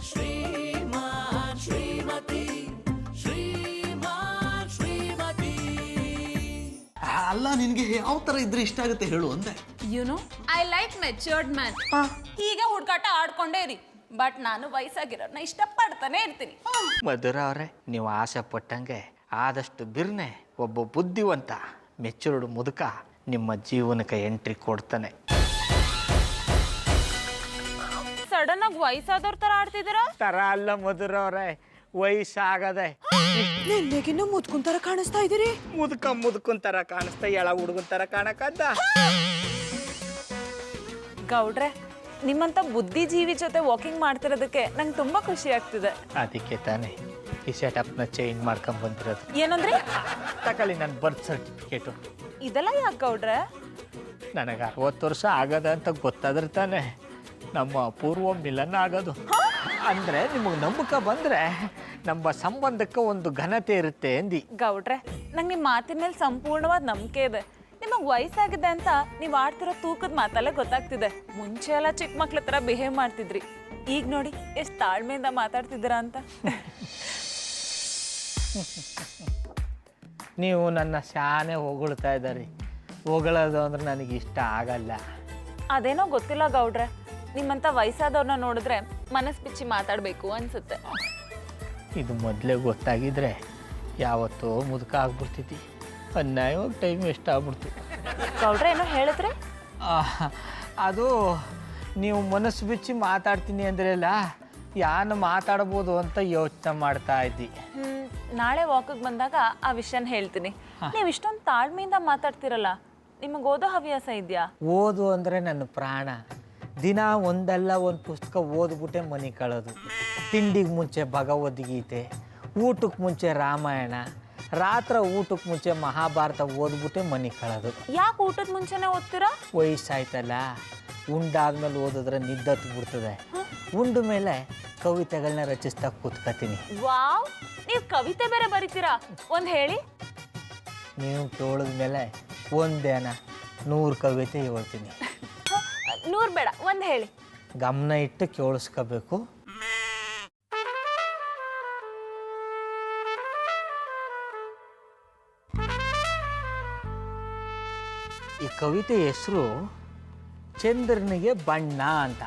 ಶ್ರೀಮಾನ್ ಶ್ರೀಮತಿ ಶ್ರೀಮಾನ್ ಶ್ರೀಮತಿ. ಅಲ್ಲ, ನಿನಗೆ ಯಾವ ಥರ ಇದ್ರೆ ಇಷ್ಟ ಆಗುತ್ತೆ ಹೇಳು ಅಂದೆ. I like matured man. ಹೀಗೆ ಹುಡುಕಾಟ ಆಡ್ಕೊಂಡೇ ಇರಿ, ಬಟ್ ನಾನು ವಯಸ್ಸಾಗಿರೋರ್ನ ಇಷ್ಟಪಡ್ತಾನೆ ಇರ್ತೀನಿ. ಮಧುರ ಅವರೇ, ನೀವು ಆಸೆ ಪಟ್ಟಂಗೆ ಆದಷ್ಟು ಬಿರ್ನೆ ಒಬ್ಬ ಬುದ್ಧಿವಂತ ಮೆಚೂರ್ಡ್ ಮುದುಕ ನಿಮ್ಮ ಜೀವನಕ್ಕೆ ಎಂಟ್ರಿ ಕೊಡ್ತಾನೆ. ಸಡನ್ ಆಗಿ ವಯಸ್ಸಾದವ್ರ ತರ ಆಡ್ತಿದ್ದೀರಾ? ತರ ಅಲ್ಲ ಮಧುರ ಅವರೇ, ವಯಸ್ಸಾಗದೆ. ನೆನ್ನೆಗಿನ್ನೂ ಮುದ್ಕುನ್ ತರ ಕಾಣಿಸ್ತಾ ಇದೀರಿ. ಮುದುಕನ್ ತರ ಕಾಣಿಸ್ತಾ, ಎಳ ಹುಡುಗನ್ ತರ ಕಾಣಕದ್ದ. ಗೌಡ್ರೆ, ನಿಮ್ಮಂತ ಬುದ್ಧಿಜೀವಿ ಜೊತೆ ವಾಕಿಂಗ್ ಮಾಡ್ತಿರೋದಕ್ಕೆ ನಂಗೆ ತುಂಬಾ ಖುಷಿ ಆಗ್ತಿದೆ. ಅದಕ್ಕೆ ತಾನೇ ಈ ಸೆಟಪ್ನ ಚೇಂಜ್ ಮಾಡ್ಕೊಂಡ್ ಬಂದಿರೋದು. ಏನಂದ್ರೆ? ತಕೊಳ್ಳಿ ನನ್ನ ಬರ್ತ್ ಸರ್ಟಿಫಿಕೇಟು. ಇದೆಲ್ಲ ಯಾಕೆ ಗೌಡ್ರೆ? ನನಗೆ 60 ವರ್ಷ ಆಗದ ಅಂತ ಗೊತ್ತಾದ್ರೆ ತಾನೆ ನಮ್ಮ ಪೂರ್ವ ಮಿಲನ ಆಗೋದು. ಅಂದರೆ ನಿಮಗೆ ನಂಬಿಕೆ ಬಂದರೆ ನಮ್ಮ ಸಂಬಂಧಕ್ಕೆ ಒಂದು ಘನತೆ ಇರುತ್ತೆ ಎಂದಿ. ಗೌಡ್ರೆ, ನಂಗೆ ನಿಮ್ಮ ಮಾತಿನ ಮೇಲೆ ಸಂಪೂರ್ಣವಾದ ನಂಬಿಕೆ ಇದೆ. ನಿಮಗೆ ವಯಸ್ಸಾಗಿದೆ ಅಂತ ನೀವು ಆಡ್ತಿರೋ ತೂಕದ ಮಾತಲ್ಲೇ ಗೊತ್ತಾಗ್ತಿದೆ. ಮುಂಚೆ ಎಲ್ಲ ಚಿಕ್ಕ ಮಕ್ಳ ಥರ ಬಿಹೇವ್ ಮಾಡ್ತಿದ್ರಿ, ಈಗ ನೋಡಿ ಎಷ್ಟು ತಾಳ್ಮೆಯಿಂದ ಮಾತಾಡ್ತಿದ್ದೀರಾ ಅಂತ. ನೀವು ನನ್ನ ಶಾನೆ ಹೊಗಳ್ತಾ ಇದ್ದಾರೆ. ಹೊಗಳೋದು ಅಂದ್ರೆ ನನಗೆ ಇಷ್ಟ ಆಗಲ್ಲ. ಅದೇನೋ ಗೊತ್ತಿಲ್ಲ ಗೌಡ್ರೆ, ನಿಮ್ಮಂಥ ವಯಸ್ಸಾದವ್ರನ್ನ ನೋಡಿದ್ರೆ ಮನಸ್ಸು ಬಿಚ್ಚಿ ಮಾತಾಡಬೇಕು ಅನ್ಸುತ್ತೆ. ಇದು ಮೊದಲೇ ಗೊತ್ತಾಗಿದ್ರೆ ಯಾವತ್ತೋ ಮುದುಕ ಆಗ್ಬಿಡ್ತೈತಿ. ಅನ್ಯಾಯವಾಗಿ ಟೈಮ್ ಎಷ್ಟಾಗ್ಬಿಡ್ತು. ಗೌಡ್ರೆ ಏನೋ ಹೇಳಿದ್ರೆ? ಅದು ನೀವು ಮನಸ್ಸು ಬಿಚ್ಚಿ ಮಾತಾಡ್ತೀನಿ ಅಂದ್ರಲ್ಲ, ಯಾನು ಮಾತಾಡ್ಬೋದು ಅಂತ ಯೋಚನೆ ಮಾಡ್ತಾ ಇದ್ದಿ. ನಾಳೆ ವಾಕಿಗೆ ಬಂದಾಗ ಆ ವಿಷಯನ ಹೇಳ್ತೀನಿ. ನೀವು ಇಷ್ಟೊಂದು ತಾಳ್ಮೆಯಿಂದ ಮಾತಾಡ್ತಿರಲ್ಲ, ನಿಮಗೆ ಓದೋ ಹವ್ಯಾಸ ಇದೆಯಾ? ಓದು ಅಂದರೆ ನನ್ನ ಪ್ರಾಣ. ದಿನ ಒಂದಲ್ಲ ಒಂದು ಪುಸ್ತಕ ಓದ್ಬಿಟ್ಟೆ ಮನೆ ಕಳೋದು. ತಿಂಡಿಗೆ ಮುಂಚೆ ಭಗವದ್ಗೀತೆ, ಊಟಕ್ಕೆ ಮುಂಚೆ ರಾಮಾಯಣ, ರಾತ್ರಿ ಊಟಕ್ಕೆ ಮುಂಚೆ ಮಹಾಭಾರತ ಓದ್ಬಿಟ್ಟೆ ಮನೆ ಕಳೋದು. ಯಾಕೆ ಊಟದ ಮುಂಚೆನೇ ಓದ್ತೀರಾ? ವಯಸ್ಸಾಯ್ತಲ್ಲ, ಉಂಡಾದ್ಮೇಲೆ ಓದಿದ್ರೆ ನಿದ್ದತ್ತು ಬಿಡ್ತದೆ. ಉಂಡ ಮೇಲೆ ಕವಿತೆಗಳನ್ನ ರಚಿಸ್ತಾ ಕೂತ್ಕೋತೀನಿ. ವಾವ್, ನೀವು ಕವಿತೆ ಬೇರೆ ಬರೀತೀರಾ? ಒಂದು ಹೇಳಿ. ನೀವು ಕೇಳಿದ ಮೇಲೆ ಒಂದೇನ 100 ಕವಿತೆ ಹೇಳ್ತೀನಿ. 100 ಬೇಡ, ಒಂದು ಹೇಳಿ. ಗಮನ ಇಟ್ಟು ಕೇಳಿಸ್ಕೋಬೇಕು. ಈ ಕವಿತೆ ಹೆಸರು ಚಂದ್ರನಿಗೆ ಬಣ್ಣ ಅಂತ.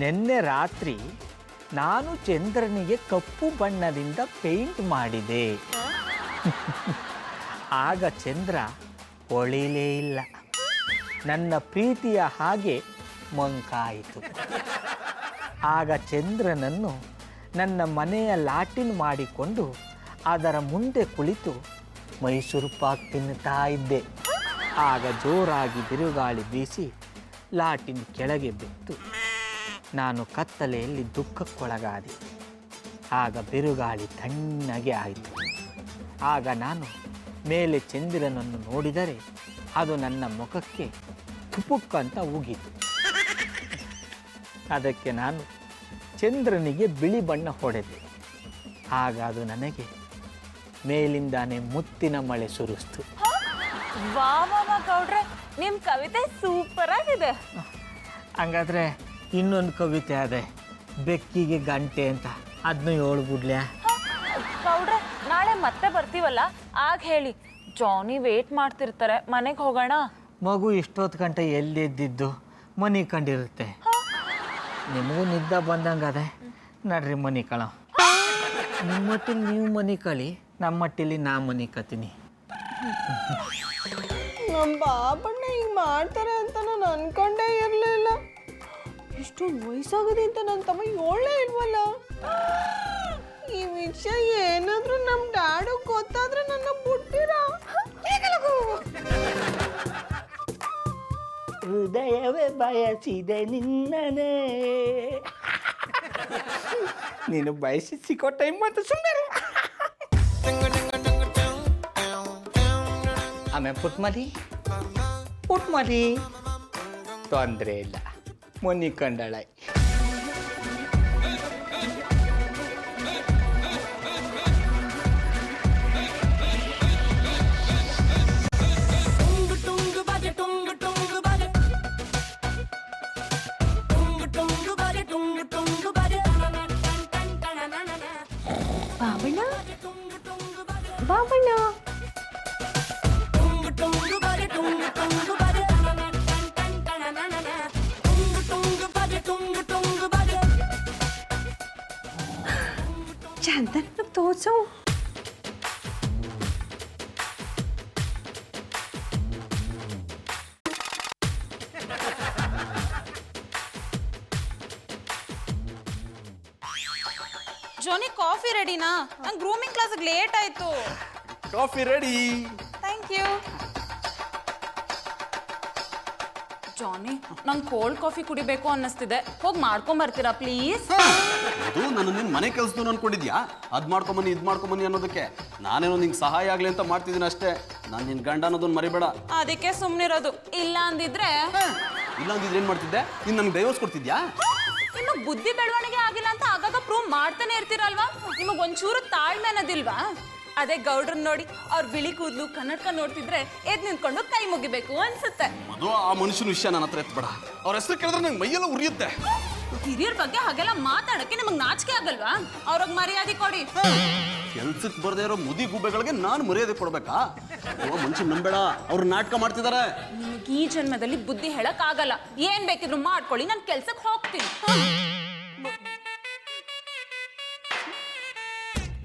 ನಿನ್ನೆ ರಾತ್ರಿ ನಾನು ಚಂದ್ರನಿಗೆ ಕಪ್ಪು ಬಣ್ಣದಿಂದ ಪೇಂಟ್ ಮಾಡಿದೆ. ಆಗ ಚಂದ್ರ ಹೊಳಿಲೇ ಇಲ್ಲ, ನನ್ನ ಪ್ರೀತಿಯ ಹಾಗೆ ಮಂಕಾಯಿತು. ಆಗ ಚಂದ್ರನನ್ನು ನನ್ನ ಮನೆಯ ಲಾಟಿನ್ ಮಾಡಿಕೊಂಡು ಅದರ ಮುಂದೆ ಕುಳಿತು ಮೈಸೂರು ಪಾಕ್ ತಿನ್ನುತ್ತಾ ಇದ್ದೆ. ಆಗ ಜೋರಾಗಿ ಬಿರುಗಾಳಿ ಬೀಸಿ ಲಾಟಿನ್ ಕೆಳಗೆ ಬಿತ್ತು. ನಾನು ಕತ್ತಲೆಯಲ್ಲಿ ದುಃಖಕ್ಕೊಳಗಾದೆ. ಆಗ ಬಿರುಗಾಳಿ ತಣ್ಣಗೆ ಆಯಿತು. ಆಗ ನಾನು ಮೇಲೆ ಚಂದ್ರನನ್ನು ನೋಡಿದರೆ ಅದು ನನ್ನ ಮುಖಕ್ಕೆ ತುಪುಕ್ಕಂತ ಉಗೀತು. ಅದಕ್ಕೆ ನಾನು ಚಂದ್ರನಿಗೆ ಬಿಳಿ ಬಣ್ಣ ಹೊಡೆದೆ. ಆಗ ಅದು ನನಗೆ ಮೇಲಿಂದಾನೆ ಮುತ್ತಿನ ಮಳೆ ಸುರಿಸ್ತು. ವಾ ಗೌಡ್ರೆ, ನಿಮ್ಮ ಕವಿತೆ ಸೂಪರ್ ಆಗಿದೆ. ಹಂಗಾದ್ರೆ ಇನ್ನೊಂದು ಕವಿತೆ ಅದೇ, ಬೆಕ್ಕಿಗೆ ಗಂಟೆ ಅಂತ, ಅದನ್ನು ಹೇಳ್ಬಿಡ್ಲ್ಯಾ? ಗೌಡ್ರೆ, ನಾಳೆ ಮತ್ತೆ ಬರ್ತೀವಲ್ಲ, ಆಗ ಹೇಳಿ. ಜಾನಿ ವೇಟ್ ಮಾಡ್ತಿರ್ತಾರೆ, ಮನೆಗೆ ಹೋಗೋಣ. ಮಗು ಇಷ್ಟೊತ್ತು ಗಂಟೆ ಎಲ್ಲಿದ್ದಿದ್ದು ಮನೆ ಕಂಡಿರುತ್ತೆ. ನಿಮಗೂ ನಿದ್ದೆ ಬಂದಂಗದೆ, ನಡ್ರಿ ಮನೆ ಕಳ. ನಿಮ್ಮ ಮಟ್ಟಿಲಿ ನೀವು ಮನೆ ಕಳಿ, ನಮ್ಮ ಮಟ್ಟಿಲಿ ನಾ ಮನೆ ಕತ್ತೀನಿ. ನಮ್ಮ ಬಾಬಣ್ಣ ಹಿಂಗೆ ಮಾಡ್ತಾರೆ ಅಂತ ನಾನು ಅನ್ಕೊಂಡೇ ಇರಲಿಲ್ಲ. ಇಷ್ಟೊಂದು ವಯಸ್ಸಾಗದೆ ಅಂತ ನನ್ನ ತಮ್ಮ ಏಳೇ ಇಲ್ವಲ್ಲ. ಈ ವಿಷಯ ಏನಾದರೂ ನಮ್ಮ ಡ್ಯಾಡು ಗೊತ್ತಾದ್ರೆ ನನ್ನ ಬಿಟ್ಟಿರ. ಹೃದಯವೇ ಬಯಸಿದೆ ನಿನ್ನನೇ, ನೀನು ಬಯಸಿ ಸಿಕ್ಕೋ ಟೈಮ್ ಮತ್ತು ಸುಮ್ಮನೆ. ಆಮೇಲೆ ಪುಟ್ ಮಲಿ ತೊಂದರೆ ಇಲ್ಲ, ಮೊನ್ನೆ ಕಂಡಳ. tungu baje ಬಾಬಣ್ಣ ಬಾಬಣ್ಣ ಚಂದನ ತೋರ್ಸು. ಜಾನಿ ಕಾಫಿ ರೆಡಿನಾ? ನಂಗೆ ಗ್ರೂಮಿಂಗ್ ಕ್ಲಾಸಿಗೆ ಲೇಟ್ ಆಯ್ತು. Coffee ready. Thank you. Johnny, ನಂಗೆ ಕೋಲ್ಡ್ ಕಾಫಿ ಕುಡಿಬೇಕು ಅನ್ನಿಸ್ತಿದೆ. ಹೋಗಿ ಮಾಡ್ಕೊಂಬರ್ತೀರಾ ಪ್ಲೀಸ್? ಅದು ನನ್ನ ನಿನ್ನ ಮನೆ ಕೆಲಸದವನು ಅನ್ಕೊಂಡಿದ್ಯಾ? ಅದ್ ಮಾಡ್ಕೊಂಬನ್ನಿ ಇದ್ ಮಾಡ್ಕೊಂಬನ್ನಿ ಅನ್ನೋದಕ್ಕೆ ನಾನೇನೋ ನಿಂಗೆ ಸಹಾಯ ಆಗ್ಲಿ ಅಂತ ಮಾಡ್ತಿದ್ದೀನಿ ಅಷ್ಟೇ. ನಾನು ನಿನ್ನ ಗಂಡ ಅನ್ನೋದನ್ನ ಮರಿಬೇಡ. ಅದಕ್ಕೆ ಸುಮ್ಮನಿರೋದು. ಇಲ್ಲ ಅಂದಿದ್ರೆ ಇಲ್ಲ ಅಂದಿದ್ರೆ ಏನ್ ಮಾಡ್ತಿದ್ದೆ? ನೀನ್ ನನ್ಗೆ ಡೈವರ್ಸ್ ಕೊಡ್ತಿದ್ಯಾ? ಇನ್ನು ಬುದ್ಧಿ ಬೆಳವಣಿಗೆ ಆಗಿಲ್ಲ ಅಂತ ಆಗಾಗ ಪ್ರೂವ್ ಮಾಡ್ತಾನೆ ಇರ್ತೀರಲ್ವಾ? ನಿಮಗ್ ಒಂಚೂರು ತಾಳ್ಮೆ ಅನ್ನೋದಿಲ್ವಾ? ಅದೇ ಗೌಡ್ರನ್ನ ನೋಡಿ ಅವ್ರ ಬಿಳಿ ಕೂದಲು ಕನ್ನಡಕ ನೋಡ್ತಿದ್ರೆ ಎದ್ ನಿಂತ್ಕೊಂಡು ಕೈ ಮುಗಿಬೇಕು ಅನ್ಸುತ್ತೆ. ಅದು ಆ ಮನುಷ್ಯನ ವಿಷಯ ನನ್ನ ಹತ್ರ ಎತ್ಬೇಡ. ಅವ್ರ ಹೆಸರು ಕೇಳಿದ್ರೆ ನಂಗೆ ಮೈಯೆಲ್ಲ ಉರಿಯುತ್ತೆ. ಹಿರಿಯರ ಬಗ್ಗೆ ಹಾಗೆಲ್ಲ ಮಾತಾಡಕ್ಕೆ ನಿಮಗ್ ನಾಚಿಕೆ ಆಗಲ್ವಾ? ಅವ್ರಿಗೆ ಮರ್ಯಾದೆ ಕೊಡಿ. ಕೆಲ್ಸಕ್ಕೆ ಬರದೇ ಇರೋ ಮುದಿ ಗುಬ್ಬೆಗಳಿಗೆ ನಾನು ಮರ್ಯಾದೆ ಕೊಡ್ಬೇಕಾ? ಮನುಷ್ಯ ನಂಬೇಡ, ಅವ್ರು ನಾಟಕ ಮಾಡ್ತಿದ್ದಾರೆ. ನಿಮಗೆ ಈ ಜನ್ಮದಲ್ಲಿ ಬುದ್ಧಿ ಹೇಳಕ್ ಆಗಲ್ಲ. ಏನ್ ಬೇಕಿದ್ರು ಮಾಡ್ಕೊಳ್ಳಿ, ನಾನು ಕೆಲ್ಸಕ್ಕೆ ಹೋಗ್ತೀನಿ.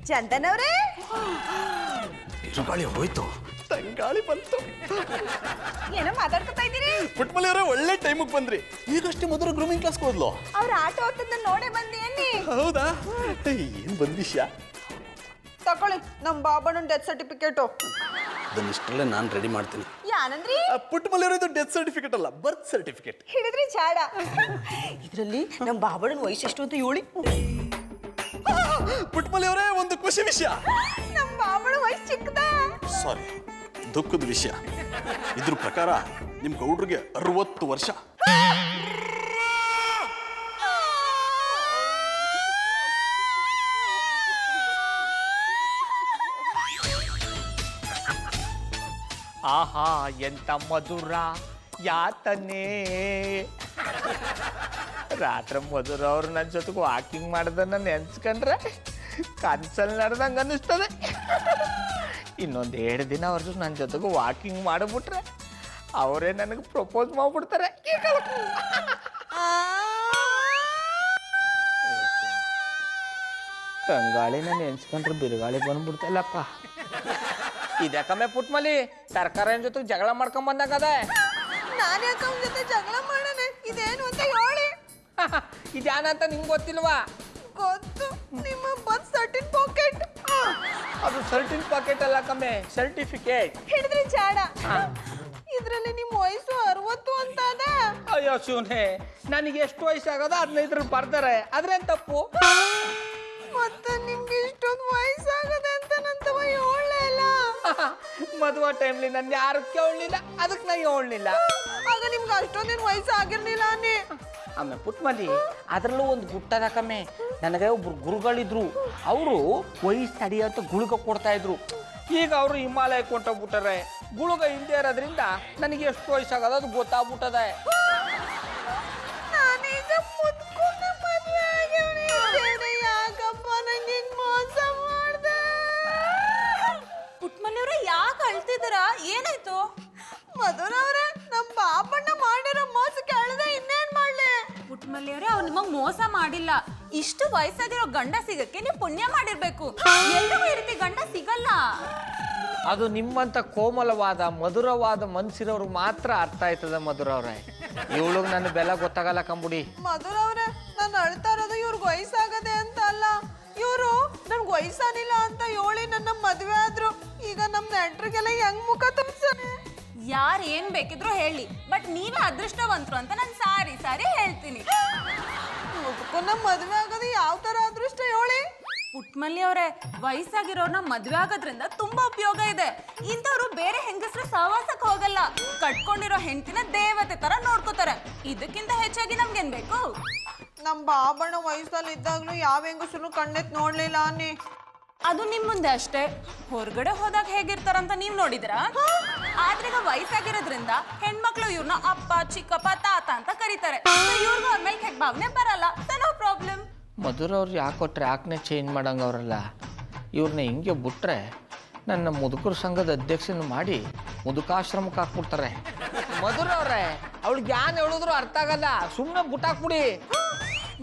ಚಂದನ್ ಅವ್ರೆ, ಬಿರುಗಾಳಿ ಹೋಯ್ತು, ತಂಗಾಳಿ ಬಂತು. ಏನೋ ಮಾತಾಡ್ಕೊತಾ ಇದ್ದೀರಿ? ಪುಟ್ಮಲಿ ಅವರೇ ಒಳ್ಳೆ ಟೈಮಿಗೆ ಬಂದ್ರಿ. ಈಗಷ್ಟೇ ಮಧುರ ಗ್ರೂಮಿಂಗ್ ಕ್ಲಾಸ್ಗೆ ಹೋದ್ಲು. ಅವ್ರ ಆಟ ಓದ್ತದ ನೋಡೇ ಬಂದಿ ಅನ್ನಿ. ಹೌದಾ? ಏನ್ ಬಂದ್ ವಿಷಯ? ತಕೊಳ್ಳಿ ನಮ್ ಬಾಬಣ್ಣನ ಡೆತ್ ಸರ್ಟಿಫಿಕೇಟು. ಅದನ್ನಿಷ್ಟರಲ್ಲೇ ನಾನು ರೆಡಿ ಮಾಡ್ತೀನಿ. ಯಾನಂದ್ರಿ? ಪುಟ್ಮಲಿ ಅವರೇ, ಇದು ಡೆತ್ ಸರ್ಟಿಫಿಕೇಟ್ ಅಲ್ಲ, ಬರ್ತ್ ಸರ್ಟಿಫಿಕೇಟ್. ಹಿಡಿದ್ರಿ ಚಾಡ. ಇದರಲ್ಲಿ ನಮ್ ಬಾಬಣ್ಣನ ವಯಸ್ಸು ಎಷ್ಟು ಅಂತ ಹೇಳಿ. ಪುಟ್ಮಲಿ ಅವರೇ, ಒಂದು ಖುಷಿ ವಿಷಯ. ನಮ್ ಬಾಬಣ್ಣ ವಯಸ್ಸು ಚಿಕ್ಕದ. ಸಾರಿ, ದುಃಖದ ವಿಷಯ. ಇದ್ರ ಪ್ರಕಾರ ನಿಮ್ ಗೌಡ್ರಿಗೆ 60 ವರ್ಷ. ಆಹಾ ಎಂತ ಮಧುರ ಯಾತನೆ. ರಾತ್ರಿ ಮಧುರ ಅವ್ರು ನನ್ನ ಜೊತೆಗೆ ವಾಕಿಂಗ್ ಮಾಡ್ದನ್ನ ನೆನ್ಸ್ಕೊಂಡ್ರೆ ಕನ್ಸಲ್ಲಿ ನಡೆದಂಗೆ ಅನ್ನಿಸ್ತದೆ. ಇನ್ನೊಂದು 2 ದಿನ ಅವ್ರ ಜೊತೆ ನನ್ನ ಜೊತೆಗೆ ವಾಕಿಂಗ್ ಮಾಡಿಬಿಟ್ರೆ ಅವರೇ ನನಗೆ ಪ್ರಪೋಸ್ ಮಾಡ್ಬಿಡ್ತಾರೆ. ತಂಗಾಳಿನ ನೆನ್ಸ್ಕೊಂಡ್ರೆ ಬಿರುಗಾಳಿ ಬಂದ್ಬಿಡ್ತಲ್ಲಪ್ಪ. ಇದಕ್ಕಮ್ಮೆ ಪುಟ್ಮಲಿ ತರಕಾರಿ ಜೊತೆಗೆ ಜಗಳ ಮಾಡ್ಕೊಂಡ್ ಬಂದಾಗದ. ನಾನು ಯಾಕೆ ಅವನ ಜೊತೆ ಜಗಳ ಮಾಡೋಣ? ಇದೇನು ಅಂತ ಹೇಳಿ. ಇದ್ಯಾನಂತ ನಿಮ್ಗೆ ಗೊತ್ತಿಲ್ವಾ? ಗೊತ್ತು, ನಿಮ್ಮ ಬರ್ತ್ ಸರ್ಟಿಫಿಕೇಟ್. ಅದು ಸರ್ಟಿನ್ ಪಾಕೆಟ್ ಅಲ್ಲ ಕಮ್ಮೆ, ಸರ್ಟಿಫಿಕೇಟ್. ಹಿಡಿದ್ರಿ ಚಾಡ. ಇದ್ರಲ್ಲಿ ನಿಮ್ಮ ವಯಸ್ಸು 60 ಅಂತ ಅದ. ಅಯ್ಯೋ ಶಿವನೇ, ನನಗೆ ಎಷ್ಟು ವಯಸ್ಸಾಗೋದು 15 ಬರ್ತಾರೆ. ಅದ್ರೇನ್ ತಪ್ಪು? ಮತ್ತೆ ನಿಮ್ಗೆ ಇಷ್ಟೊಂದು ವಯಸ್ಸಾಗದೆ ಅಂತ ನಂತವ ಹೇಳಲೇ ಇಲ್ಲ. ಮದುವೆ ಟೈಮ್ಲಿ ನನ್ನ ಯಾರು ಕೇಳಲಿಲ್ಲ, ಅದಕ್ಕೆ ನಾ ಹೇಳಲಿಲ್ಲ. ಆಗ ನಿಮ್ಗೆ ಅಷ್ಟೊಂದೇನು ವಯಸ್ಸು ಆಗಿರ್ಲಿಲ್ಲ ಅನ್ನಿ. ಆಮೇಲೆ ಪುಟ್ಮಲಿ ಅದರಲ್ಲೂ ಒಂದು ಗುಟ್ಟದ ಕಮ್ಮೆ. ನನಗೆ ಒಬ್ರು ಗುರುಗಳಿದ್ರು, ಅವರು ವಯಸ್ಸು ತಡೆಯಂತ ಗುಳಿಗೆ ಕೊಡ್ತಾ ಇದ್ರು. ಈಗ ಅವರು ಹಿಮಾಲಯಕ್ಕೆ ಹೊಂಟೋಗ್ಬಿಟ್ಟಾರೆ. ಗುಳುಗ ಹಿಂದೆ ಇರೋದ್ರಿಂದ ನನಗೆ ಎಷ್ಟು ವಯಸ್ಸಾಗೋದು ಅದು ಗೊತ್ತಾಗ್ಬಿಟ್ಟದೆ. ನಾನೀಗ ಮುದ್ಕೊಂಡು ಮದುವೆ ಆಗ್ಯಾವ್ನಿ. ಯಾಕಪ್ಪ ನಂಗೆ ಹಿಂಗ್ ಮೋಸ ಮಾಡ್ದೆ? ಪುಟ್ಮನೆಯವ್ರೆ, ಯಾಕೆ ಅಳ್ತಿದ್ದೀರಾ? ಏನಾಯ್ತು? ಮಧುರವ್ರೆ, ನಮ್ ಬಾಬಣ್ಣ ಮಾಡಿರೋ ಮೋಸ ಕೇಳದೆ ಇನ್ನೇನ್ ಮಾಡ್ಲಿ? ಪುಟ್ಮಲ್ಲಿಯವ್ರೆ, ಅವ್ರು ನಿಮಗ್ ಮೋಸ ಮಾಡಿಲ್ಲ. ಇಷ್ಟು ವಯಸ್ಸಾಗಿರೋ ಗಂಡ ಸಿಗಕ್ಕೆ ನೀವು ಪುಣ್ಯ ಮಾಡಿರ್ಬೇಕು. ಎಲ್ರಿಗೂ ಈ ರೀತಿ ಗಂಡ ಸಿಗಲ್ಲ. ಅದು ನಿಮ್ಮಂಥ ಕೋಮಲವಾದ ಮಧುರವಾದ ಮನ್ಸಿರೋರು ಮಾತ್ರ ಅರ್ಥ ಆಯ್ತದ ಮಧುರವ್ರೆ. ಇವಳಿಗೆ ನನ್ನ ಬೆಲೆ ಗೊತ್ತಾಗಲ್ಲ ಕಂಬುಡಿ. ಮಧುರವ್ರೆ, ನಾನು ಅಳ್ತಾ ಇರೋದು ಇವ್ರಿಗೆ ವಯಸ್ಸಾಗದೆ ಅಂತ ಅಲ್ಲ. ಇವರು ನನ್ಗೆ ವಯಸ್ಸಾನಿಲ್ಲ ಅಂತ ಹೇಳಿ ನನ್ನ ಮದುವೆ ಆದ್ರು. ಈಗ ನಮ್ ನೆಂಟ್ರಿಗೆಲ್ಲ ಹೆಂಗ್ ಮುಖ ತೋರ್ಸಾನೆ? ಯಾರು ಏನ್ ಬೇಕಿದ್ರು ಹೇಳಿ, ಬಟ್ ನೀವೇ ಅದೃಷ್ಟವಂತರು ಅಂತ ನಾನು ಸಾರಿ ಹೇಳ್ತೀನಿ. ನಮ್ಮ ಮದುವೆ ಆಗೋದು ಯಾವ ತರ ಅದೃಷ್ಟ ಹೇಳಿ? ಪುಟ್ಮಲ್ಲಿ ಅವರೇ, ವಯಸ್ಸಾಗಿರೋರ್ನ ಮದ್ವೆ ಆಗೋದ್ರಿಂದ ತುಂಬಾ ಉಪಯೋಗ ಇದೆ. ಇಂಥವ್ರು ಬೇರೆ ಹೆಂಗಸರು ಸಹವಾಸಕ್ಕೆ ಹೋಗಲ್ಲ. ಕಟ್ಕೊಂಡಿರೋ ಹೆಂಡತಿನ ದೇವತೆ ತರ ನೋಡ್ಕೋತಾರೆ. ಇದಕ್ಕಿಂತ ಹೆಚ್ಚಾಗಿ ನಮ್ಗೇನ್ ಬೇಕು? ನಮ್ ಬಾಬಣ್ಣ ವಯಸ್ಸಲ್ಲಿ ಇದ್ದಾಗ್ಲೂ ಯಾವ ಹೆಂಗಸರು ಕಣ್ಣೆತ್ ನೋಡ್ಲಿಲ್ಲ ಅನ್ನಿ. ಅದು ನಿಮ್ ಮುಂದೆ ಅಷ್ಟೇ. ಹೊರಗಡೆ ಹೋದಾಗ ಹೇಗಿರ್ತಾರಂತ ನೀವ್ ನೋಡಿದ್ರಾ? ಆದ್ರೆ ಈಗ ವಯಸ್ಸಾಗಿರೋದ್ರಿಂದ ಹೆಣ್ಮಕ್ಳು ಇವ್ರನ್ನ ಅಪ್ಪ, ಚಿಕ್ಕಪ್ಪ, ತಾತ ಅಂತ ಕರೀತಾರೆ. ಇವ್ರಿಗೂ ಅವ್ರ ಮೇಲೆ ಕೆಟ್ಟ ಭಾವನೆ ಬರಲ್ಲ. No problem. ಮಧುರವ್ರು ಯಾಕೋ ಟ್ರ್ಯಾಕ್ನೇ ಚೇಂಜ್ ಮಾಡಂಗವ್ರಲ್ಲ. ಇವ್ರನ್ನ ಹಿಂಗೆ ಬಿಟ್ರೆ ನನ್ನ ಮುದುಕರ ಸಂಘದ ಅಧ್ಯಕ್ಷನ ಮಾಡಿ ಮುದುಕಾಶ್ರಮಕ್ಕೆ ಹಾಕ್ಬಿಡ್ತಾರೆ. ಮಧುರವ್ರೆ, ಅವಳಿಗೆ ಯಾನ್ ಹೇಳಿದ್ರು ಅರ್ಥ ಆಗಲ್ಲ, ಸುಮ್ಮನೆ ಬಿಟ್ಟಾಕ್ಬಿಡಿ.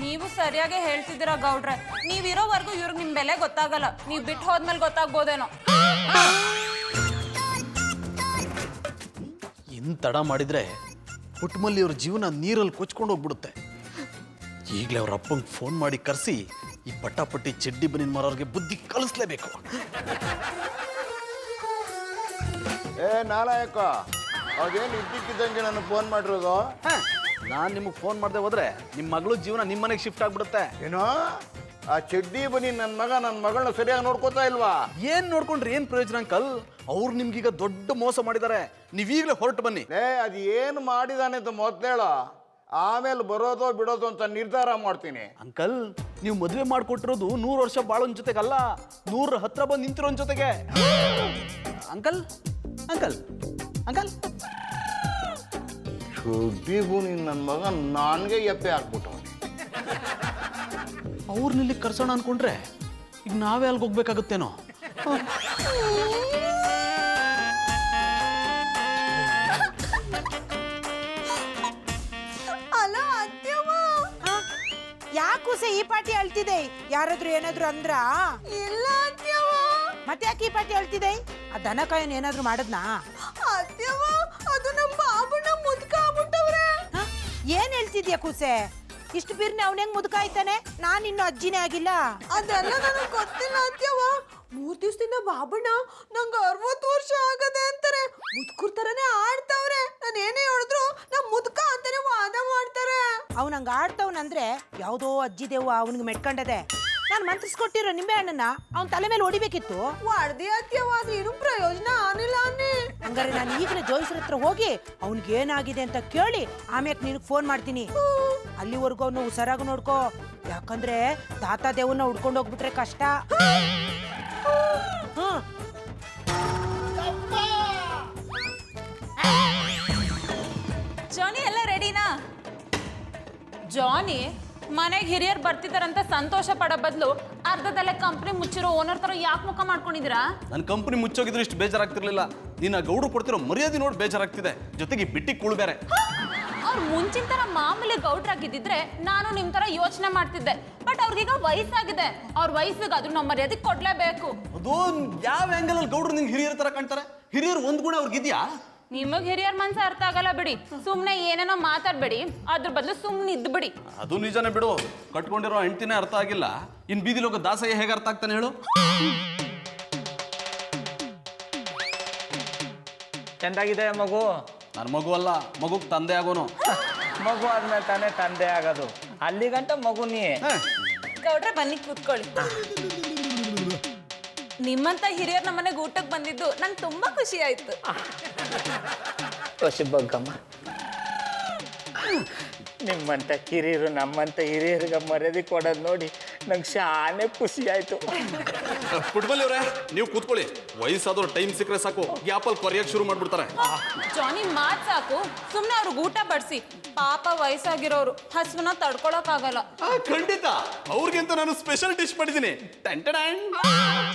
ನೀವು ಸರಿಯಾಗಿ ಹೇಳ್ತಿದ್ದೀರಾ ಗೌಡ್ರೆ. ನೀವಿರೋವರೆಗೂ ಇವ್ರಿಗೆ ನಿಮ್ ಬೆಲೆ ಗೊತ್ತಾಗಲ್ಲ. ನೀವ್ ಬಿಟ್ಟು ಹೋದ್ಮೇಲೆ ಗೊತ್ತಾಗ್ಬೋದೇನೋ. ಇನ್ ತಡ ಮಾಡಿದ್ರೆ ಪುಟ್ಟಮಲ್ಲಿ ಅವ್ರ ಜೀವನ ನೀರಲ್ಲಿ ಕೊಚ್ಕೊಂಡು ಹೋಗ್ಬಿಡುತ್ತೆ. ಈಗಲೇ ಅವ್ರ ಅಪ್ಪಂಗೆ ಫೋನ್ ಮಾಡಿ ಕರೆಸಿ ಈ ಪಟ್ಟಾಪಟ್ಟಿ ಚಡ್ಡಿ ಬನಿನ್ ಮಾರೋರ್ಗೆ ಬುದ್ಧಿ ಕಲಿಸ್ಲೇಬೇಕು. ನಾಲಾಯಕ, ಅದೇನು ಇದ್ದಕ್ಕಿದ್ದಂಗೆ ನನಗೆ ಫೋನ್ ಮಾಡಿರೋದು? ನಾನು ನಿಮಗೆ ಫೋನ್ ಮಾಡದೆ ಹೋದ್ರೆ ನಿಮ್ಮ ಮಗಳು ಜೀವನ ನಿಮ್ಮ ಮನೆಗೆ ಶಿಫ್ಟ್ ಆಗ್ಬಿಡುತ್ತೆ. ಏನೋ ಆ ಚಡ್ಡಿ ಬನ್ನಿ ನನ್ನ ಮಗಳನ್ನ ಸರಿಯಾಗಿ ನೋಡ್ಕೋತಾ ಇಲ್ವಾ? ಏನ್ ನೋಡ್ಕೊಂಡ್ರೆ ಏನ್ ಪ್ರಯೋಜನ ಅಂಕಲ್? ಅವ್ರು ನಿಮ್ಗೀಗ ದೊಡ್ಡ ಮೋಸ ಮಾಡಿದ್ದಾರೆ. ನೀವೀಗಲೇ ಹೊರಟು ಬನ್ನಿ. ಅದು ಏನು ಮಾಡಿದಾನೆ ಅಂತ ಮೊದಲೇಳ, ಆಮೇಲೆ ಬರೋದೋ ಬಿಡೋದು ಅಂತ ನಿರ್ಧಾರ ಮಾಡ್ತೀನಿ. ಅಂಕಲ್, ನೀವು ಮದುವೆ ಮಾಡಿಕೊಟ್ಟಿರೋದು 100 ವರ್ಷ ಬಾಳೋನ್ ಜೊತೆಗಲ್ಲ, 100 ಹತ್ರ ಬಂದು ನಿಂತಿರೋನ್ ಜೊತೆಗೆ. ಅಂಕಲ್ ಅಂಕಲ್ ಅಂಕಲ್ ಚಡ್ಡಿ ಬನ್ನಿ ನನ್ನ ಮಗ ನನಗೆ ಎಪ್ಪೆ ಹಾಕ್ಬಿಟ್ಟು. ಅವ್ರನ್ನಿಲ್ಲಿ ಕರ್ಸೋಣ ಅನ್ಕೊಂಡ್ರೆ ಈಗ ನಾವೇ ಅಲ್ಲಿಗೆ ಹೋಗ್ಬೇಕಾಗುತ್ತೇನೋ. ಅಲೋ ಅತ್ಯವ್ವ, ಯಾಕೂಸೆ ಈ ಪಾಟಿ ಅಳ್ತಿದೆ? ಯಾರಾದ್ರೂ ಏನಾದ್ರು ಅಂದ್ರ? ಇಲ್ಲ ಅತ್ಯವ್ವ. ಮತ್ತೆ ಯಾಕೆ ಈ ಪಾಟಿ ಅಳ್ತಿದೆ? ಆ ದನಕಾಯನ್ ಏನಾದ್ರು ಮಾಡದ್ನಾ? ಅತ್ಯವ್ವ, ಅದು ನಮ್ಮ ಬಾಬುನ ಮುದ್ಕ ಆಗ್ಬಿಟ್ಟವ್ರೆ. ಏನ್ ಹೇಳ್ತಿದ್ಯಾ ಕೂಸೆ? ಇಷ್ಟು ಬಿರ್ನೆ ಅವ್ನ ಹೆಂಗ್ ಮುದುಕ ಆಯ್ತಾನೆ? ನಾನ್ ಇನ್ನು ಅಜ್ಜಿನೇ ಆಗಿಲ್ಲ. ಅದೆಲ್ಲ ನನಗೆ ಗೊತ್ತಿಲ್ಲ ಅತ್ಯವ್ವ. 3 ದಿವಸದಿಂದ ಬಾಬಣ್ಣ ನಂಗೆ 60 ವರ್ಷ ಆಗದೆ ಅಂತಾರೆ. ಮುದ್ಕುರ್ ತರನೇ ಆಡ್ತಾವ್ರೆ. ನಾನು ಏನೇ ಹೇಳಿದ್ರು ನಾ ಮುದ್ಕ ಅಂತಾನೆ ವಾದ ಮಾಡ್ತಾರೆ. ಅವ್ನ ಹಂಗ ಆಡ್ತವ್ನಂದ್ರೆ ಯಾವ್ದೋ ಅಜ್ಜಿ ದೇವ್ವ ಅವನಿಗೆ ಮೆಟ್ಕೊಂಡದೆ. ನಾನು ಮಂತ್ರಿಸ್ಕೊಟ್ಟಿರೋ ನಿಂಬೆ ಹಣ್ಣನ್ನ ಅವ್ನ ತಲೆ ಮೇಲೆ ಹೊಡಿಬೇಕಿತ್ತು. ವಾಡ್ದಿ ಅತ್ಯವ್ವ, ಅದು ಏನು ಪ್ರಯೋಜನ ಆನಿಲ್ಲ ಅನ್ನಿ. ಹಂಗಾರೆ ನಾನು ಈಗಲೇ ಜೋಯಿಸ್ರ ಹತ್ರ ಹೋಗಿ ಅವ್ನಿಗೆ ಏನಾಗಿದೆ ಅಂತ ಕೇಳಿ ಆಮ್ಯಾಕ್ ನಿನಗೆ ಫೋನ್ ಮಾಡ್ತೀನಿ. ಅಲ್ಲಿವರೆಗೂ ಅವನು ಹುಷಾರಾಗಿ ನೋಡ್ಕೋ, ಯಾಕಂದ್ರೆ ತಾತ ದೇವನ್ನ ಹುಡ್ಕೊಂಡು ಹೋಗ್ಬಿಟ್ರೆ ಕಷ್ಟ. ಜಾನಿ ಎಲ್ಲ ರೆಡಿನಾ? ಜಾನಿ, ಮನೆಗೆ ಹಿರಿಯರು ಬರ್ತಿದಾರಂತ ಸಂತೋಷ ಪಡೋ ಬದಲು ಅರ್ಧದಲ್ಲೇ ಕಂಪ್ನಿ ಮುಚ್ಚಿರೋ ಓನರ್ ತರ ಯಾಕೆ ಮುಖ ಮಾಡ್ಕೊಂಡಿದ್ದೀರಾ? ನನ್ನ ಕಂಪನಿ ಮುಚ್ಚೋಗಿದ್ರೆ ಇಷ್ಟು ಬೇಜಾರಾಗ್ತಿರ್ಲಿಲ್ಲ. ನೀನು ಆ ಗೌಡ್ರು ಕೊಡ್ತಿರೋ ಮರ್ಯಾದೆ ನೋಡಿ ಬೇಜಾರಾಗ್ತಿದೆ. ಜೊತೆಗೆ ಬಿಟ್ಟಿ ಕೂಳು ಬೇರೆ. ಅವ್ರು ಮುಂಚಿನ ತರ ಮಾಮೂಲಿ ಗೌಡ್ರಾಗಿದ್ದಿದ್ರೆ ನಾನು ನಿಮ್ ತರ ಯೋಚನೆ ಮಾಡ್ತಿದ್ದೆ. ಬಟ್ ಅವ್ರಿಗೀಗ ವಯಸ್ಸಾಗಿದೆ. ಅವ್ರ ವಯಸ್ಸಿಗೆ ಅದು ನಮ್ಮ ಮರ್ಯಾದೆ ಕೊಡ್ಲೇಬೇಕು. ಅದು ಯಾವ ಆಂಗಲ್ ಅಲ್ಲಿ ಗೌಡ್ರು ನಿಂಗೆ ಹಿರಿಯರ ತರ ಕಾಣ್ತಾರೆ? ಹಿರಿಯರು ಒಂದ್ ಗುಣ ಅವ್ರಿಗಿದ್ಯಾ? ನಿಮಗ್ ಹಿರಿಯರ್ ಮನ್ಸ ಅರ್ಥ ಆಗಲ್ಲ ಬಿಡಿ. ಸುಮ್ನೆ ಏನೇನೋ ಮಾತಾಡ್ಬೇಡಿ, ಅದ್ರ ಬದಲು ಸುಮ್ನೆ ಇದ್ದು ಬಿಡಿ. ಅದು ನಿಜನೇ ಬಿಡು. ಕಟ್ಕೊಂಡಿರೋ ಹೆಂಡ್ತಿನೇ ಅರ್ಥ ಆಗಿಲ್ಲ, ಇನ್ ಬೀದಿಲಿ ಹೋಗೋ ದಾಸಯ್ಯ ಹೇಗೆ ಅರ್ಥ ಆಗ್ತಾನೆ ಹೇಳು? ಚೆಂದಾಗಿದೆ ಮಗು. ನನ್ನ ಮಗು ಅಲ್ಲ, ಮಗುಗ್ ತಂದೆ ಆಗೋನು. ಮಗು ಆದ್ಮೇಲೆ ತಾನೇ ತಂದೆ ಆಗೋದು. ಅಲ್ಲಿಗಂಟ ಮಗು ನೀ. ಗೌಡ್ರೆ ಬನ್ನಿ ಕೂತ್ಕೊಳ್ಳಿ. ನಿಮ್ಮಂತ ಹಿರಿಯರ್ ನಮ್ಮ ಮನೆಗೆ ಊಟಕ್ಕೆ ಬಂದಿದ್ದು ನಂಗೆ ತುಂಬಾ ಖುಷಿ ಆಯ್ತು. ಖುಷಿ ಬಗ್ಗಮ್ಮ. ನಿಮ್ಮಂತ ಕಿರಿಯರು ನಮ್ಮಂತ ಹಿರಿಯರಿಗೆ ಮರ್ಯಾದೆ ಕೊಡೋದು ನೋಡಿ ನಂಗೆ ಶಾನೆ ಖುಷಿ ಆಯ್ತು. ಪುಟ್ಬಲ್ಲಿ ಅವರೇ, ನೀವು ಕೂತ್ಕೊಳ್ಳಿ. ವಯಸ್ಸಾದವ್ರು ಟೈಮ್ ಸಿಕ್ಕರೆ ಸಾಕು, ಗ್ಯಾಪಲ್ಲಿ ಕೊರಿಯಕ್ಕೆ ಶುರು ಮಾಡ್ಬಿಡ್ತಾರೆ. ಜಾನಿ ಮಾತ್ ಸಾಕು, ಸುಮ್ನೆ ಅವ್ರಿಗೆ ಊಟ ಬಡಿಸಿ. ಪಾಪ ವಯಸ್ಸಾಗಿರೋರು ಹಸುವನ್ನ ತಡ್ಕೊಳಕ್ ಆಗಲ್ಲ. ಖಂಡಿತ ಅವ್ರಿಗಿಂತ ನಾನು ಸ್ಪೆಷಲ್ ಡಿಶ್ ಮಾಡಿದ್ದೀನಿ.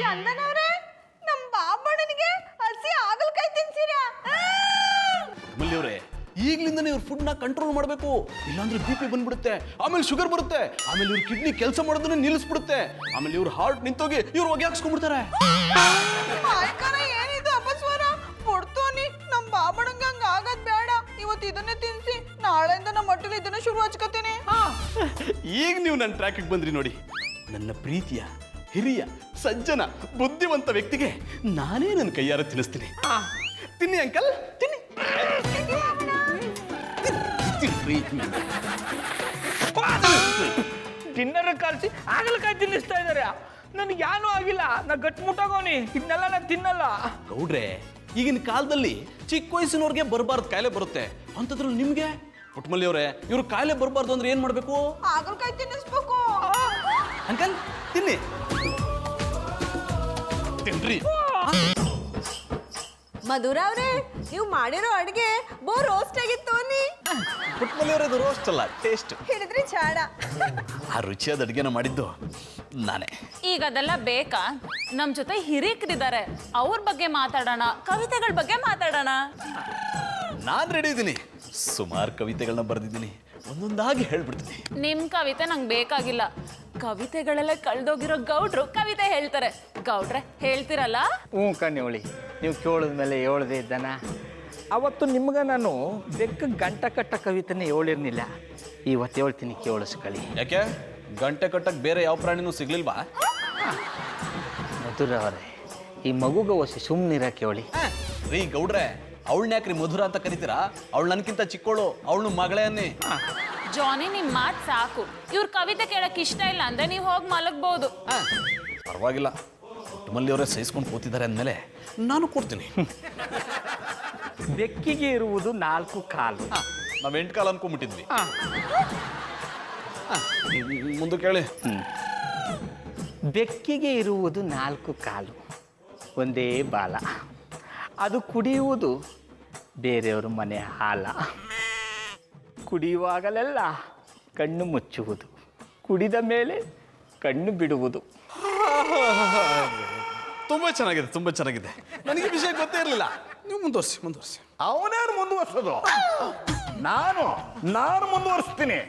ಚಂದನವ್ರೆ, ನಮ್ಮ ಬಾಬಣ್ಣನಿಗೆ ಹಸಿ ಹಾಗಲಕಾಯಿ ತಿನ್ಸಿರಾ? ಮಲ್ಲಿಯವ್ರೆ, ಈಗ್ಲಿಂದನೇ ಇವ್ರ ಫುಡ್ನ ಕಂಟ್ರೋಲ್ ಮಾಡಬೇಕು. ಇಲ್ಲಾಂದ್ರೆ BP ಬಂದ್ಬಿಡುತ್ತೆ, ಆಮೇಲೆ ಶುಗರ್ ಬರುತ್ತೆ, ಆಮೇಲೆ ಇವ್ರ ಕಿಡ್ನಿ ಕೆಲಸ ಮಾಡೋದನ್ನ ನಿಲ್ಲಿಸ್ಬಿಡುತ್ತೆ, ಆಮೇಲೆ ಇವ್ರ ಹಾರ್ಟ್ ನಿಂತೋಗಿ ಇವ್ರು ಹೊಗೆ ಹಾಕ್ಸ್ಕೊಂಡ್ಬಿಡ್ತಾರೆ. ಆಯ್ಕರ ಏನಿದು ಅಪಸ್ವರ? ಕೊಡ್ತೋನಿ, ನಮ್ಮ ಬಾಬಣ್ಣಂಗೆ ಹಂಗ ಆಗದ್ ಬೇಡ. ಇವತ್ತು ಇದನ್ನೇ ತಿನ್ಸಿ, ನಾಳೆಯಿಂದ ನಮ್ಮ ಮಟ್ಟಿಗೆ ಇದನ್ನ ಶುರು ಹಚ್ಕೋತೀನಿ. ಈಗ ನೀವು ನನ್ನ ಟ್ರ್ಯಾಕಿಗೆ ಬಂದ್ರಿ ನೋಡಿ. ನನ್ನ ಪ್ರೀತಿಯ ಹಿರಿಯ ಸಜ್ಜನ ಬುದ್ಧಿವಂತ ವ್ಯಕ್ತಿಗೆ ನಾನೇ ನನ್ನ ಕೈಯಾರ ತಿನ್ನಿಸ್ತೀನಿ. ತಿನ್ನಿ ಅಂಕಲ್, ತಿನ್ನಿ. ಡಿನ್ನರ್ ಕಲ್ಸಿ ಹಾಗಲಕಾಯಿ ತಿನ್ನಿಸ್ತಾ ಇದಾರೆ. ನನಗೆ ಏನೂ ಆಗಿಲ್ಲ, ನಾ ಗಟ್ಮುಟ್ಟಾಗೋನಿ. ಇದನ್ನೆಲ್ಲ ನಾನು ತಿನ್ನಲ್ಲ. ಗೌಡ್ರೆ, ಈಗಿನ ಕಾಲದಲ್ಲಿ ಚಿಕ್ಕ ವಯಸ್ಸಿನವ್ರಿಗೆ ಬರಬಾರ್ದು ಕಾಯಿಲೆ ಬರುತ್ತೆ. ಅಂಥದ್ರಲ್ಲಿ ನಿಮ್ಗೆ ಪುಟ್ಮಲ್ಲಿ ಅವರೇ, ಇವ್ರು ಕಾಯಿಲೆ ಬರಬಾರ್ದು ಅಂದ್ರೆ ಏನ್ ಮಾಡ್ಬೇಕು? ಹಾಗಲಕಾಯಿ ತಿನ್ನಿಸ್ಬೇಕು. ಅಂಕಲ್ ತಿನ್ನಿ. ರೀ ಮಧುರ ಅವ್ರೆ ನೀವು ಮಾಡಿರೋ ಅಡ್ಗೆ ಬೋ ರೋಸ್ಟ್ ಆಗಿತ್ತು ಅನ್ನಿ. ಪುಟ್ಮಲ್ಲಿಯವರದು ರೋಸ್ಟ್ ಅಲ್ಲ ಟೇಸ್ಟ್. ಹಿಡಿದ್ರಿ ಚಾಡ. ಆ ರುಚಿಯಾದ ಅಡುಗೆನ ಮಾಡಿದ್ದು ನಾನೇ. ಈಗ ಅದೆಲ್ಲ ಬೇಕಾ? ನಮ್ಮ ಜೊತೆ ಹಿರಿಕರಿದ್ದಾರೆ, ಅವ್ರ ಬಗ್ಗೆ ಮಾತಾಡೋಣ, ಕವಿತೆಗಳ ಬಗ್ಗೆ ಮಾತಾಡೋಣ. ನಾನು ರೆಡಿ ಇದ್ದೀನಿ. ಸುಮಾರು ಕವಿತೆಗಳನ್ನ ಬರೆದಿದ್ದೀನಿ, ಒಂದೊಂದಾಗಿ ಹೇಳ್ಬಿಡ್ತೀನಿ. ನಿಮ್ ಕವಿತೆ ನಂಗೆ ಬೇಕಾಗಿಲ್ಲ. ಕವಿತೆಗಳೆಲ್ಲ ಕಳ್ದೋಗಿರೋ ಗೌಡ್ರು ಕವಿತೆ ಹೇಳ್ತಾರೆ. ಗೌಡ್ರೆ ಹೇಳ್ತಿರಲ್ಲ? ಹ್ಞೂ ಕಣ್ಣಿವಳಿ, ನೀವು ಕೇಳಿದ್ಮೇಲೆ ಹೇಳ್ದೆ ಇದ್ದಾನ. ಅವತ್ತು ನಿಮ್ಗೆ ನಾನು ಬೆಕ್ಕ ಗಂಟ ಕಟ್ಟ ಕವಿತೆನೇ ಹೇಳಿರ್ನಿಲ್ಲ. ಇವತ್ತು ಹೇಳ್ತೀನಿ, ಕೇಳಿಸ್ಕೊಳ್ಳಿ. ಯಾಕೆ ಗಂಟೆ ಕಟ್ಟಕ್ಕೆ ಬೇರೆ ಯಾವ ಪ್ರಾಣಿನೂ ಸಿಗ್ಲಿಲ್ವಾ? ಮಧುರ ಅವರೇ, ಈ ಮಗುಗ ಹೊಸಿ ಸುಮ್ಮನಿರಕ್ಕೆ ಹೇಳಿ. ರೀ ಗೌಡ್ರೆ, ಅವಳನ್ನ ಯಾಕ್ರಿ ಮಧುರ ಅಂತ ಕರಿತೀರಾ? ಅವಳು ನನ್ಕಿಂತ ಚಿಕ್ಕವಳು, ಅವಳು ಮಗಳೇ ಅನ್ನಿ. ಜಾನಿ, ನಿಮ್ ಮಾತ್ ಸಾಕು. ಇವ್ರ ಕವಿತೆ ಕೇಳಕ್ ಇಷ್ಟ ಇಲ್ಲ ಅಂದ್ರೆ ನೀವು ಹೋಗಿ ಮಲಗ್ಬೋದು. ಪರವಾಗಿಲ್ಲ, ಪುಟ್ಟಮಲ್ಲಿಯವರೇ ಸಹಿಸ್ಕೊಂಡು ಕೂತಿದ್ದಾರೆ ಅಂದಮೇಲೆ ನಾನು ಕೊಡ್ತೀನಿ. ಬೆಕ್ಕಿಗೆ ಇರುವುದು 4 ಕಾಲು. ನಾವು 8 ಕಾಲು ಅನ್ಕೊಂಡ್ಬಿಟ್ಟಿದ್ವಿ. ಮುಂದೆ ಕೇಳಿ. ಬೆಕ್ಕಿಗೆ ಇರುವುದು 4 ಕಾಲು, ಒಂದೇ ಬಾಲ. ಅದು ಕುಡಿಯುವುದು ಬೇರೆಯವ್ರ ಮನೆ ಹಾಲ. ಕುಡಿಯುವಾಗಲೆಲ್ಲ ಕಣ್ಣು ಮುಚ್ಚುವುದು, ಕುಡಿದ ಮೇಲೆ ಕಣ್ಣು ಬಿಡುವುದು. ತುಂಬಾ ಚೆನ್ನಾಗಿದೆ, ತುಂಬಾ ಚೆನ್ನಾಗಿದೆ. ನನಗೆ ವಿಷಯ ಗೊತ್ತೇ ಇರಲಿಲ್ಲ. ನೀವು ಮುಂದುವರಿಸಿ. ಅವನೇನು ಮುಂದುವರ್ಸೋದು? ನಾನು ಮುಂದುವರಿಸ್ತೀನಿ.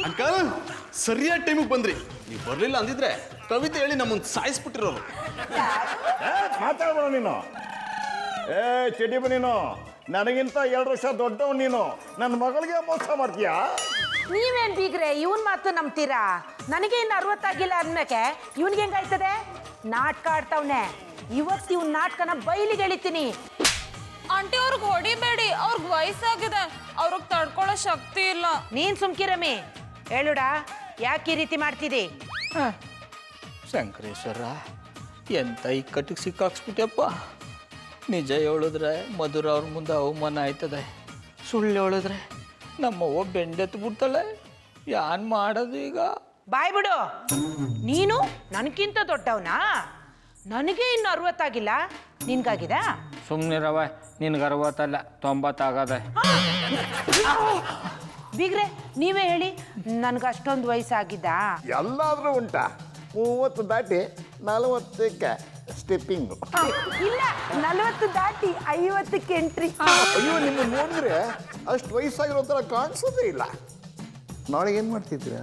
ಅಂಕಲ್, ಸರಿಯಾದ ಟೈಮಿಗೆ ಬಂದ್ರಿ. ನೀವು ಬರಲಿಲ್ಲ ಅಂದಿದ್ರೆ ಕವಿತೆ ಹೇಳಿ ನಮ್ಮನ್ನು ಸಾಯಿಸ್ಬಿಟ್ಟಿರೋರು. ಮಾತಾಡ್ಬೇಡ ನೀನು. ಚಡಿಬ ನೀನು, ನನಗಿಂತ 2 ವರ್ಷ ದೊಡ್ಡವ್ ನೀನು. ನನ್ನ ಮಗಳಿಗೆ ಮೋಸ ಮಾಡ್ತೀಯಾ? ನೀವೇನ್ ಬೀಗ್ರೆ ಇವನ್ ಮಾತು ನಂಬ್ತೀರಾ? ನನಗೆ ಇನ್ನು 60 ಆಗಿಲ್ಲ ಅಂದ್ಮೇಕೆ ಇವನ್ಗೆ ಹೆಂಗಾಯ್ತದೆ? ನಾಟಕ ಆಡ್ತಾವ್ನೆ. ಇವತ್ತು ಇವ್ನ ನಾಟಕನ ಬಯಲಿಗೆ ಎಳಿತೀನಿ. ಆಂಟಿ, ಅವ್ರಿಗೆ ಹೊಡಿಬೇಡಿ, ಅವ್ರಿಗೆ ವಯಸ್ಸಾಗಿದೆ, ಅವ್ರಿಗೆ ತಡ್ಕೊಳ್ಳೋ ಶಕ್ತಿ ಇಲ್ಲ. ನೀನ್ ಸುಮ್ಕಿರಮ್ಮಿ. ಹೇಳುಡ, ಯಾಕೆ ಈ ರೀತಿ ಮಾಡ್ತಿದ್ದಿ? ಶಂಕರೇಶ್ವರ, ಎಂತ ಇಕ್ಕಟ್ಟಿಗೆ ಸಿಕ್ಕಾಕ್ಸ್ಬಿಟ್ಟಪ್ಪ. ನಿಜ ಹೇಳಿದ್ರೆ ಮಧುರ ಅವ್ರ ಮುಂದೆ ಅವಮಾನ ಆಯ್ತದೆ, ಸುಳ್ಳು ಹೇಳಿದ್ರೆ ನಮ್ಮವ್ವ ಬೆಂಡೆತ್ತು ಬಿಡ್ತಾಳೆ. ಯಾನ್ ಮಾಡೋದು ಈಗ? ಬಾಯ್ ಬಿಡು. ನೀನು ನನಗಿಂತ ದೊಡ್ಡವನಾ? ನನಗೆ ಇನ್ನು 60 ಆಗಿಲ್ಲ, ನಿನ್ಗಾಗಿದ? ಸುಮ್ಮನಿರವ, ನಿನ್ಗೆ 60 ಅಲ್ಲ 90 ಆಗದೆ. ಬೀಗ್ರೆ ನೀವೇ ಹೇಳಿ, ನನ್ಗೆ ಅಷ್ಟೊಂದು ವಯಸ್ಸಾಗಿದ್ದ? ಎಲ್ಲಾದ್ರೂ ಉಂಟಾ? 30 ದಾಟಿ 40ಕ್ಕೆ ಸ್ಟೆಪ್ಪಿಂಗ್. ಇಲ್ಲ, 40 ದಾಟಿ 50ಕ್ಕೆ ಎಂಟ್ರಿ. ಅಯ್ಯೋ, ನಿಮ್ಮ ನೋಡಿದ್ರೆ ಅಷ್ಟು ವಯಸ್ಸಾಗಿರೋ ಥರ ಕಾಣಿಸೋದೇ ಇಲ್ಲ. ನಾಳೆ ಏನು ಮಾಡ್ತಿದ್ದೀರಾ?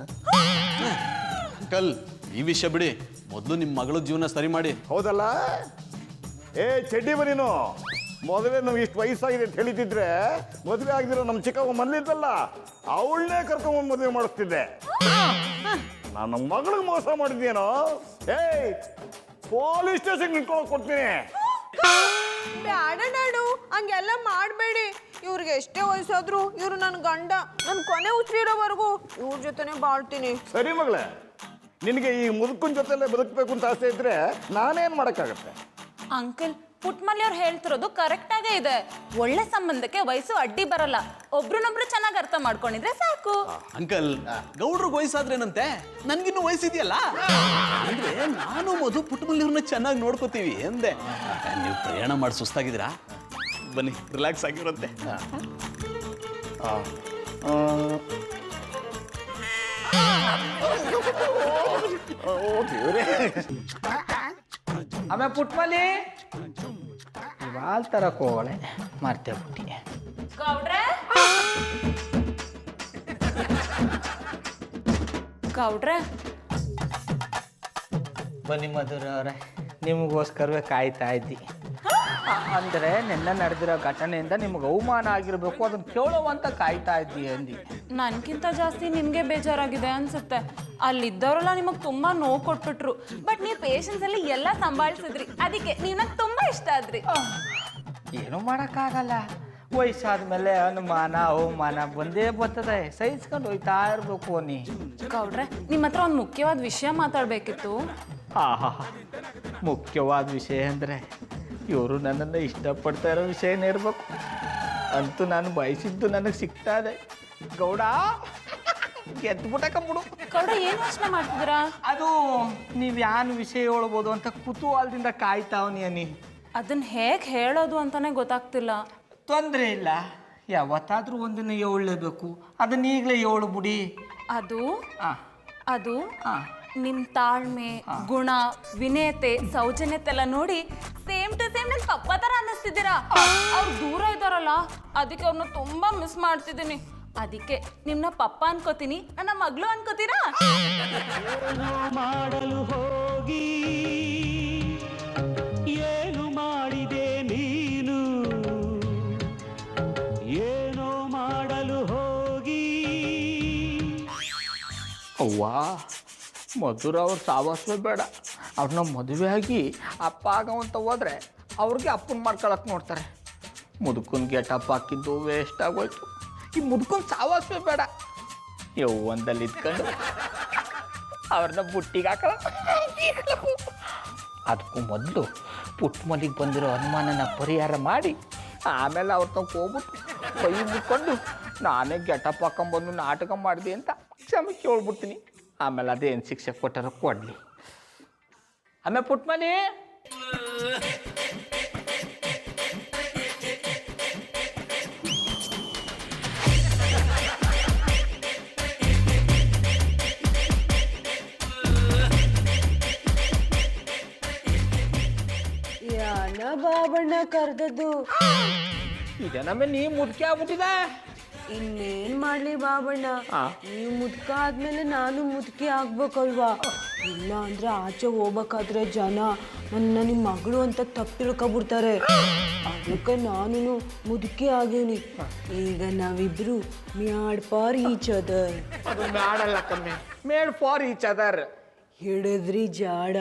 ಅಂಕಲ್, ಈ ವಿಷಯ ಬಿಡಿ, ಮೊದಲು ನಿಮ್ಮ ಮಗಳ ಜೀವನ ಸರಿ ಮಾಡಿ. ಹೌದಲ್ಲ? ಚಡ್ಡಿಬ ನೀನು, ಮೊದಲೇ ನಮ್ಗೆ ಇಷ್ಟು ವಯಸ್ಸಾಗಿದೆ ಅಂತ ಹೇಳಿದ್ರೆ ಮದುವೆ ಆಗಿರೋ ನಮ್ಮ ಚಿಕ್ಕವ್ವ ಮನೇಲಿದ್ದಲ್ಲ, ಅವಳನ್ನೇ ಕರ್ಕೊಂಡ್ಬಂದು ಮದುವೆ ಮಾಡಿಸ್ತಿದ್ದೆ. ನಾನು ನಮ್ಮ ಮಗಳಿಗೆ ಮೋಸ ಮಾಡಿದ್ದೇನೋ? ಪೊಲೀಸ್ ಸ್ಟೇಷನ್ ನಿಂತ್ಕೊಳ್ಳೋಕೆ ಕೊಡ್ತೀನಿ. ಬ್ಯಾಡ ನಾಡು, ಹಂಗೆಲ್ಲ ಮಾಡಬೇಡಿ. ಇವ್ರಿಗೆ ಎಷ್ಟೇ ವಯಸ್ಸಾದ್ರು ಇವ್ರು ನನ್ನ ಗಂಡ. ನನ್ನ ಕೊನೆ ಉಸಿರಿರೋವರೆಗೂ ಇವ್ರ ಜೊತೆನೆ ಬಾಳ್ತೀನಿ. ಸರಿ ಮಗಳೇ, ನಿನಗೆ ಈ ಮುದುಕನ ಜೊತೆಲೆ ಬದುಕಬೇಕು ಅಂತ ಆಸೆ ಇದ್ರೆ ನಾನೇನು ಮಾಡೋಕ್ಕಾಗತ್ತೆ? ಅಂಕಲ್, ಪುಟ್ಮಲ್ಲಿ ಅವ್ರು ಹೇಳ್ತಿರೋದು ಕರೆಕ್ಟ್ ಆಗೇ ಇದೆ. ಒಳ್ಳೆ ಸಂಬಂಧಕ್ಕೆ ವಯಸ್ಸು ಅಡ್ಡಿ ಬರಲ್ಲ. ಒಬ್ರನ್ನೊಬ್ರು ಚೆನ್ನಾಗಿ ಅರ್ಥ ಮಾಡ್ಕೊಂಡಿದ್ರೆ ಸಾಕು. ಅಂಕಲ್, ಗೌಡ್ರಿಗೆ ವಯಸ್ಸಾದ್ರೇನಂತೆ, ನನ್ಗಿನ್ನೂ ವಯಸ್ಸಿದೆಯಲ್ಲ. ಅಂದ್ರೆ ನಾನು ಮಧು ಪುಟ್ಟಮಲ್ಲಿಯವ್ರನ್ನ ಚೆನ್ನಾಗಿ ನೋಡ್ಕೋತೀವಿ ಎಂದೆ. ನೀವು ಪ್ರಯಾಣ ಮಾಡಿ ಸುಸ್ತಾಗಿದ್ದೀರಾ? ಬನ್ನಿ, ರಿಲ್ಯಾಕ್ಸ್ ಆಗಿರಂತೆ. ಆಮೇಲೆ ಪುಟ್ಮಲ್ಲಿ ಇವಾಲ್ ತರಕ್ಕೆ ಹೋಗಳೆ, ಮರ್ತೇ ಬಿಟ್ಟಿ. ಗೌಡ್ರೆ, ಗೌಡ್ರೆ, ಬನ್ನಿ ಮಧುರ ಅವರೇ, ನಿಮಗೋಸ್ಕರವೇ ಕಾಯ್ತಾ ಇದ್ದಿ. ಅಂದರೆ ನಿನ್ನೆ ನಡೆದಿರೋ ಘಟನೆಯಿಂದ ನಿಮ್ಗೆ ಅವಮಾನ ಆಗಿರಬೇಕು, ಅದನ್ನು ಕೇಳುವಂತ ಕಾಯ್ತಾ ಇದ್ದಿ ಅಂದಿ. ನನ್ಗಿಂತ ಜಾಸ್ತಿ ನಿನ್ಗೆ ಬೇಜಾರಾಗಿದೆ ಅನ್ಸುತ್ತೆ. ಅಲ್ಲಿದ್ದವರೆಲ್ಲ ನಿಮಗೆ ತುಂಬಾ ನೋವು ಕೊಟ್ಬಿಟ್ರು. ಬಟ್ ನೀವು ಪೇಷನ್ಸ್ ಅಲ್ಲಿ ಎಲ್ಲ ಸಂಭಾಳಿಸಿದ್ರಿ. ಅದಕ್ಕೆ ನೀವು ನಂಗೆ ತುಂಬಾ ಇಷ್ಟ ಆದ್ರಿ. ಏನೂ ಮಾಡೋಕ್ಕಾಗಲ್ಲ, ವಯಸ್ಸಾದ್ಮೇಲೆ ಅನುಮಾನ ಅವಮಾನ ಬಂದೇ ಬರ್ತದೆ, ಸಹಿಸ್ಕೊಂಡು ಹೋಯ್ತಾ ಇರ್ಬೇಕು. ನೀ ಗೌಡ್ರೆ, ನಿಮ್ಮ ಹತ್ರ ಒಂದು ಮುಖ್ಯವಾದ ವಿಷಯ ಮಾತಾಡಬೇಕಿತ್ತು. ಆಹಾ, ಮುಖ್ಯವಾದ ವಿಷಯ ಅಂದರೆ ಇವರು ನನ್ನನ್ನು ಇಷ್ಟಪಡ್ತಾ ಇರೋ ವಿಷಯನೇ ಇರಬೇಕು. ಅಂತೂ ನಾನು ಬಯಸಿದ್ದು ನನಗೆ ಸಿಗ್ತಾ ಇದೆ. ಗೌಡ, ಗೆದ್ಬಿಟ್ಟಕಂಬಿಡು. ಕೌಡ ಏನು ಯೋಚನೆ ಮಾಡ್ತಿದ್ದೀರಾ? ಅದು ನೀವು ಯಾನ್ ವಿಷಯ ಹೇಳ್ಬೋದು ಅಂತ ಕುತೂಹಲದಿಂದ ಕಾಯ್ತಾವನಿ ಅನಿ. ಅದನ್ನ ಹೇಗೆ ಹೇಳೋದು ಅಂತಾನೆ ಗೊತ್ತಾಗ್ತಿಲ್ಲ. ತೊಂದರೆ ಇಲ್ಲ, ಯಾವತ್ತಾದ್ರೂ ಒಂದಿನ ಹೇಳಲೇಬೇಕು. ಅದನ್ನ ಈಗಲೇ ಹೇಳ್ಬಿಡಿ. ಅದು ಆ, ಅದು ಆ. ನಿಮ್ ತಾಳ್ಮೆ, ಗುಣ, ವಿನಯತೆ, ಸೌಜನ್ಯತೆ ಎಲ್ಲ ನೋಡಿ ಸೇಮ್ ಟು ಸೇಮ್ ನನ್ನ ಪಪ್ಪ ತರ ಅನ್ನಿಸ್ತಿದ್ದೀರಾ. ಅವ್ರು ದೂರ ಇದ್ದಾರಲ್ಲ, ಅದಕ್ಕೆ ಅವ್ರನ್ನ ತುಂಬಾ ಮಿಸ್ ಮಾಡ್ತಿದ್ದೀನಿ. ಅದಕ್ಕೆ ನಿಮ್ನ ಪಪ್ಪ ಅನ್ಕೋತೀನಿ, ನನ್ನ ಮಗಳು ಅನ್ಕೋತೀರಾ? ಮಾಡಲು ಹೋಗಿ ಏನು ಮಾಡಿದೆ ನೀನು, ಏನೋ ಮಾಡಲು ಹೋಗಿ. ಅವ್ವಾ, ಮಧುರ ಅವ್ರ ಸಾವಾಸವೇ ಬೇಡ. ಅವ್ರನ್ನ ಮದುವೆ ಆಗಿ ಅಪ್ಪ ಆಗವಂತ ಹೋದ್ರೆ ಅವ್ರಿಗೆ ಅಪ್ಪನ ಮಾಡ್ಕೊಳಕ್ಕೆ ನೋಡ್ತಾರೆ. ಮುದುಕನ್ ಗೆಟಪ್ ಹಾಕಿದ್ದು ವೇಸ್ಟ್ ಆಗೋಯ್ತು. ಈ ಮುದುಕನ್ ಸಾವಾಸವೇ ಬೇಡ. ಯೌವನದಲ್ಲಿ ಇದ್ಕೊಂಡು ಅವ್ರನ್ನ ಬುಟ್ಟಿಗೆ ಹಾಕಲ್ಲ. ಅದಕ್ಕೂ ಮೊದಲು ಪುಟ್ಟ ಮನೆಗೆ ಬಂದಿರೋ ಅನುಮಾನನ ಪರಿಹಾರ ಮಾಡಿ ಆಮೇಲೆ ಅವ್ರ ತಗ ಹೋಗ್ಬಿಟ್ಟು ಕೈ ಮುಟ್ಕೊಂಡು ನಾನೇ ಗೆಟಪ್ ಹಾಕೊಂಬಂದು ನಾಟಕ ಮಾಡಿದೆ ಅಂತ ಕ್ಷಮೆ ಕೇಳ್ಬಿಡ್ತೀನಿ. ಆಮೇಲೆ ಅದೇನು ಶಿಕ್ಷೆ ಕೊಟ್ಟಾರ ಕೊಡಲಿ. ಆಮೇಲೆ ಪುಟ್ಮನಿ, ಯಾನ ಬಾಬಣ್ಣ ಕರ್ದದ್ದು? ಇದೇನಮ್ಮೆ ನೀ ಮುದುಕಿ ಆಗ್ಬಿಟ್ಟಿದೆ. ಇನ್ನೇನ್ ಮಾಡ್ಲಿ ಬಾಬಣ್ಣ, ನೀವು ಮುದುಕ ಆದ್ಮೇಲೆ ನಾನು ಮುದುಕಿ ಆಗ್ಬೇಕಲ್ವಾ? ಇಲ್ಲ ಅಂದ್ರೆ ಆಚೆ ಹೋಗ್ಬೇಕಾದ್ರೆ ಜನ ನನ್ನ ನಿಮ್ಮ ಮಗಳು ಅಂತ ತಪ್ಪು ತಿಳ್ಕೊಬಿಡ್ತಾರೆ. ಅದಕ್ಕೆ ನಾನು ಮುದುಕಿ ಆಗೀನಿ. ಈಗ ನಾವಿಬ್ರು ಮ್ಯಾಡ್ ಫಾರ್ ಈಚ್ ಅದರ್. ಅದು ಮಾಡಲ್ಲ ಕಮ್ಮಿ, ಮೇಡ್ ಫಾರ್ ಈಚ್ ಅದರ್. ಹಿಡಿದ್ರಿ ಜಾಡ.